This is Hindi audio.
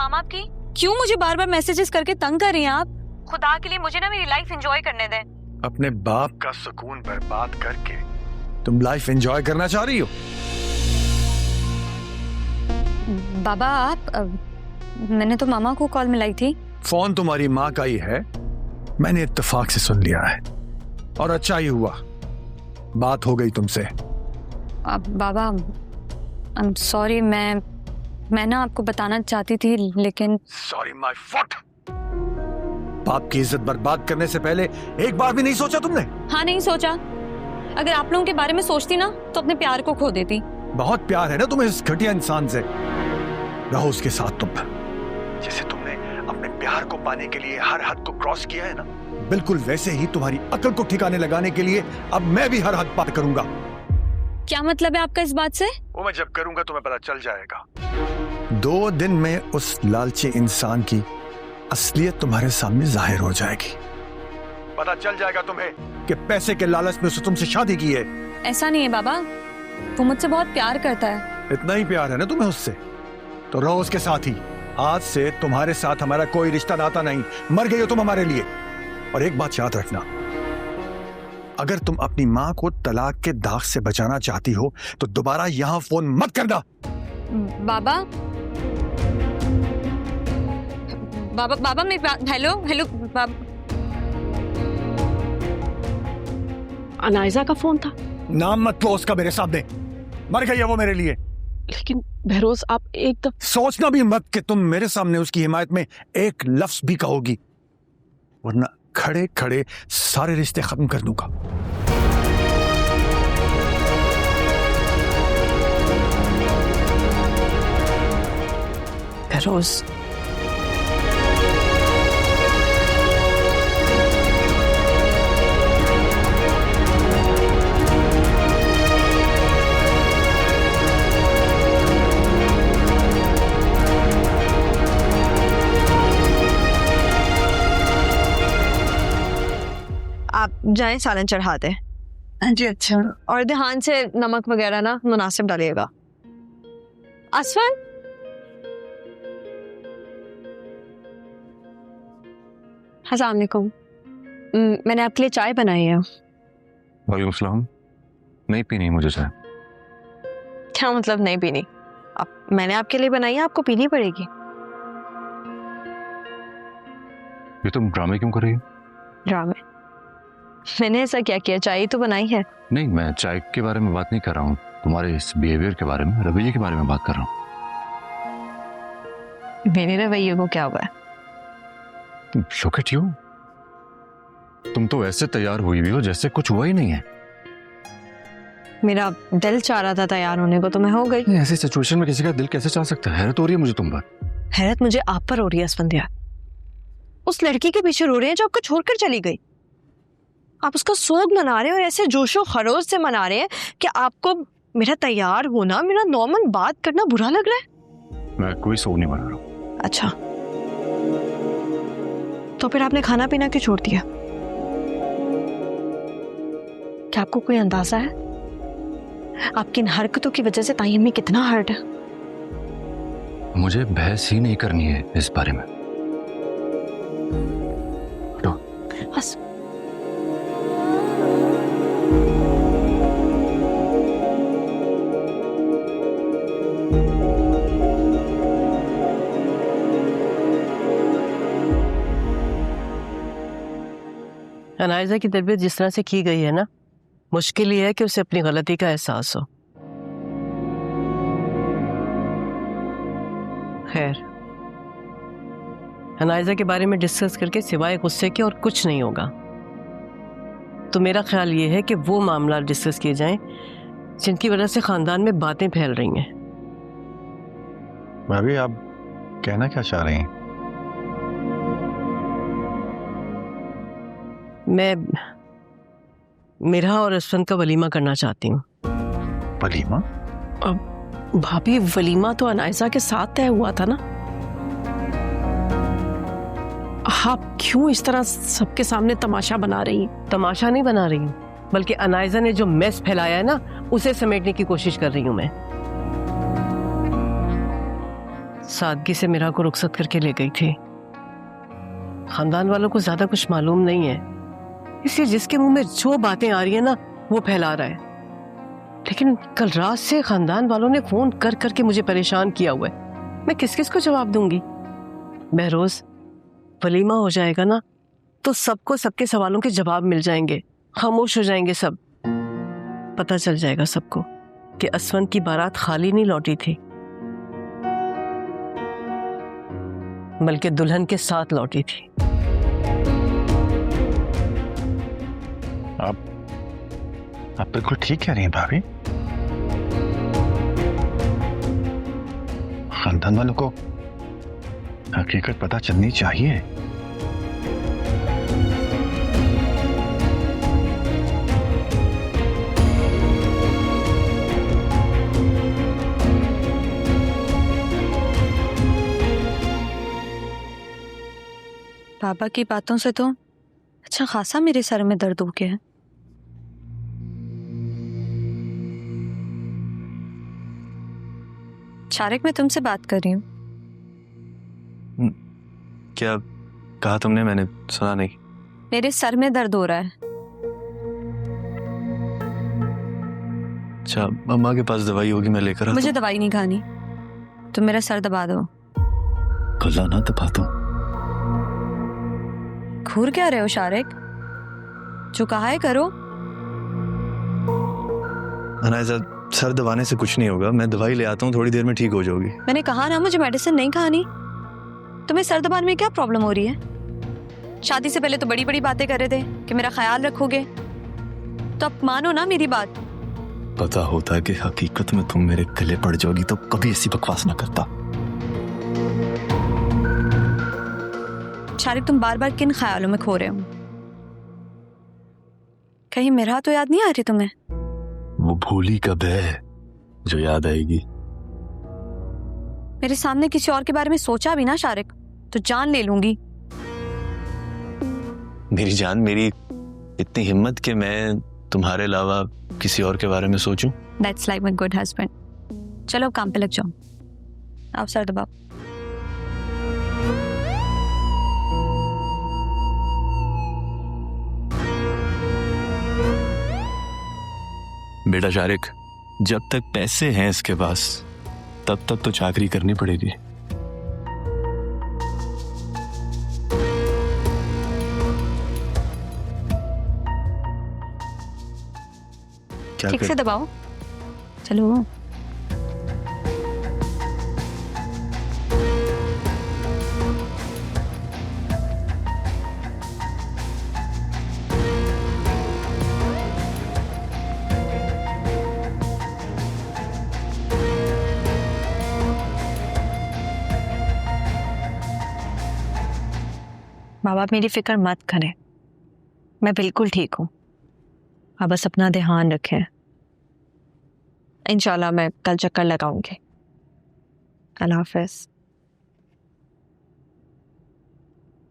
मामा आपकी क्यों मुझे बार बार मैसेजेस करके तंग कर रही हैं आप? खुदा के लिए मुझे ना मेरी लाइफ एंजॉय करने दें। अपने बाप का सुकून बर्बाद करके तुम लाइफ एंजॉय करना चाह रही हो? बाबा मैंने तो मामा को कॉल मिलाई थी। फोन तुम्हारी माँ का ही है, मैंने इत्तेफाक से सुन लिया है और अच्छा ही हुआ, बात हो गई तुमसे। बाबा आई एम सॉरी, मैं ना आपको बताना चाहती थी लेकिन। Sorry my foot. बाप की इज्जत बर्बाद करने से पहले एक बार भी नहीं सोचा तुमने? हाँ नहीं सोचा। अगर आप लोगों के बारे में सोचती ना तो अपने प्यार को खो देती। बहुत प्यार है ना तुम्हें इस घटिया इंसान से, रहो उसके साथ तुम। जैसे तुमने अपने प्यार को पाने के लिए हर हद को क्रॉस किया है ना, बिल्कुल वैसे ही तुम्हारी अक्ल को ठिकाने लगाने के लिए अब मैं भी हर हद पार करूंगा। क्या मतलब है आपका इस बात से? वो मैं जब करूंगा तुम्हें पता चल जाएगा। 2 दिन में उस लालची इंसान की असलियत तुम्हारे सामने जाहिर हो जाएगी। पता चल जाएगा तुम्हें कि पैसे के लालच में उसने तुमसे शादी की है। ऐसा नहीं है बाबा, वो मुझसे बहुत प्यार करता है। इतना ही प्यार है ना तुम्हें उससे, तो रहो उसके साथ ही। आज से तुम्हारे साथ हमारा कोई रिश्ता नाता नहीं, मर गई हो तुम हमारे लिए। और एक बात याद रखना, अगर तुम अपनी माँ को तलाक के दाग से बचाना चाहती हो तो दोबारा यहाँ फोन मत करना। बाबा बाबा बाबा मेरी बात। हेलो हेलो बाबा। अनाइजा का फोन था। नाम मत लो उसका मेरे सामने, मर गई है वो मेरे लिए। लेकिन बहरोज आप एकदम सोचना भी मत कि तुम मेरे सामने उसकी हिमायत में एक लफ्ज भी कहोगी, वरना खड़े खड़े सारे रिश्ते खत्म कर दूंगा। बहरोज आप जाएं, सालन चढ़ा दें। जी अच्छा। और ध्यान से नमक वगैरह ना मुनासिब डालिएगा। असफर अस्सलाम वालेकुम, मैंने आपके लिए चाय बनाई है। वालेकुम सलाम। नहीं पीनी मुझे चाय। क्या मतलब नहीं पीनी? अब मैंने आपके लिए बनाई है, आपको पीनी पड़ेगी। ये तुम ड्रामे क्यों कर रही हो? ड्रामे? मैंने ऐसा क्या किया? चाय तो बनाई है। नहीं, मैं चाय के बारे में बात नहीं कर रहा हूँ, तुम्हारे इस बिहेवियर के बारे में, रवैये के बारे में बात कर रहा हूँ। मेरे रवैये को क्या हुआ है? लुक एट यू, तुम तो ऐसे तैयार हुई भी हो जैसे कुछ हुआ ही नहीं है। मेरा दिल चाह रहा था तैयार होने को तो मैं हो गई। ऐसी सिचुएशन में किसी का दिल कैसे चाह सकता है? हैरत हो रही है मुझे तुम पर। हैरत मुझे आप पर हो रही है असफंदिया। उस लड़की के पीछे रो रहे हैं जो आपको छोड़कर चली गई। आप उसका सोग मना रहे हैं और ऐसे जोशो खरोश से मना रहे हैं कि आपको मेरा तैयार होना, मेरा नॉर्मल बात करना बुरा लग रहा है। मैं कोई सोग नहीं मना रहा हूँ। अच्छा, तो फिर आपने खाना पीना क्यों छोड़ दिया? क्या आपको कोई अंदाजा है आपकी इन हरकतों की वजह से ताई अम्मी कितना हर्ट है? मुझे बहस ही नहीं करनी है इस बारे में। हटो। बस अनाइजा की तरबियत जिस तरह से की गई है ना, मुश्किल ये है कि उसे अपनी गलती का एहसास हो। खैर, अनाइजा के बारे में डिस्कस करके सिवाय गुस्से के और कुछ नहीं होगा। तो मेरा ख्याल ये है कि वो मामला डिस्कस किए जाएं जिनकी वजह से खानदान में बातें फैल रही हैं। भाभी, आप कहना क्या चाह रही हैं? मैं मेरा और असफंद का वलीमा करना चाहती हूँ। वलीमा? अब भाभी, वलीमा तो अनाइजा के साथ तय हुआ था ना। आप क्यों इस तरह सबके सामने तमाशा बना रही हैं? तमाशा नहीं बना रही हूँ, बल्कि अनाइजा ने जो मेस फैलाया है ना, उसे समेटने की कोशिश कर रही हूँ मैं। सादगी से मीरा को रुखसत करके ले गई थी। खानदान वालों को ज्यादा कुछ मालूम नहीं है, इसलिए जिसके मुंह में जो बातें आ रही है ना वो फैला रहा है। लेकिन कल रात से खानदान वालों ने फोन कर करके मुझे परेशान किया हुआ है, मैं किस किस को जवाब दूंगी। बहरोज, वलीमा हो जाएगा ना तो सबको सबके सवालों के जवाब मिल जाएंगे, खामोश हो जाएंगे सब। पता चल जाएगा सबको कि असवन की बारात खाली नहीं लौटी थी, बल्कि दुल्हन के साथ लौटी थी। आप बिल्कुल ठीक कह रही हैं भाभी। खानदान वालों को हकीकत पता चलनी चाहिए। पापा की बातों से तो अच्छा खासा मेरे सर में दर्द हो गया है। शारिक, मैं तुमसे बात कर रही हूँ। क्या कहा तुमने? मैंने सुना नहीं। मेरे सर में दर्द हो रहा है। अच्छा, अम्मा के पास दवाई होगी, मैं लेकर आता मुझे दवाई नहीं खानी, तुम मेरा सर दबा दो। गला ना दबा दो। घूर क्या रहे हो शारिक? जो कहा है करो। अनायजा, सर दबाने से कुछ नहीं होगा, मैं दवाई ले आता हूँ, थोड़ी देर में ठीक हो जाओगी। मैंने कहा ना मुझे मेडिसिन नहीं खानी। तुम्हें सर दबाने में क्या प्रॉब्लम हो रही है? शादी से पहले तो बड़ी बड़ी बातें कर रहे थे कि मेरा ख्याल रखोगे, तो अब मानो ना मेरी बात। पता होता कि हकीकत में तुम मेरे गले पड़ जाओगी तो कभी ऐसी बकवास ना करता। शारिक, तुम बार बार किन ख्यालों में खो रहे हो? कहीं मेरा तो याद नहीं आ रही तुम्हें? वो भूली कब है जो याद आएगी? मेरे सामने किसी और के बारे में सोचा भी ना शारिक तो जान ले लूंगी। मेरी जान, मेरी इतनी हिम्मत कि मैं तुम्हारे अलावा किसी और के बारे में सोचूं? That's like my good husband. चलो काम पे लग जाओ। आप सर दबाओ। बेटा शारिक, जब तक पैसे हैं इसके पास तब तक तो चाकरी करनी पड़ेगी। ठीक से दबाओ। चलो। बाबा, मेरी फिक्र मत करें, मैं बिल्कुल ठीक हूँ। आप बस अपना ध्यान रखें। इंशाल्लाह मैं कल चक्कर लगाऊंगी। अल्लाह हाफ़िज़।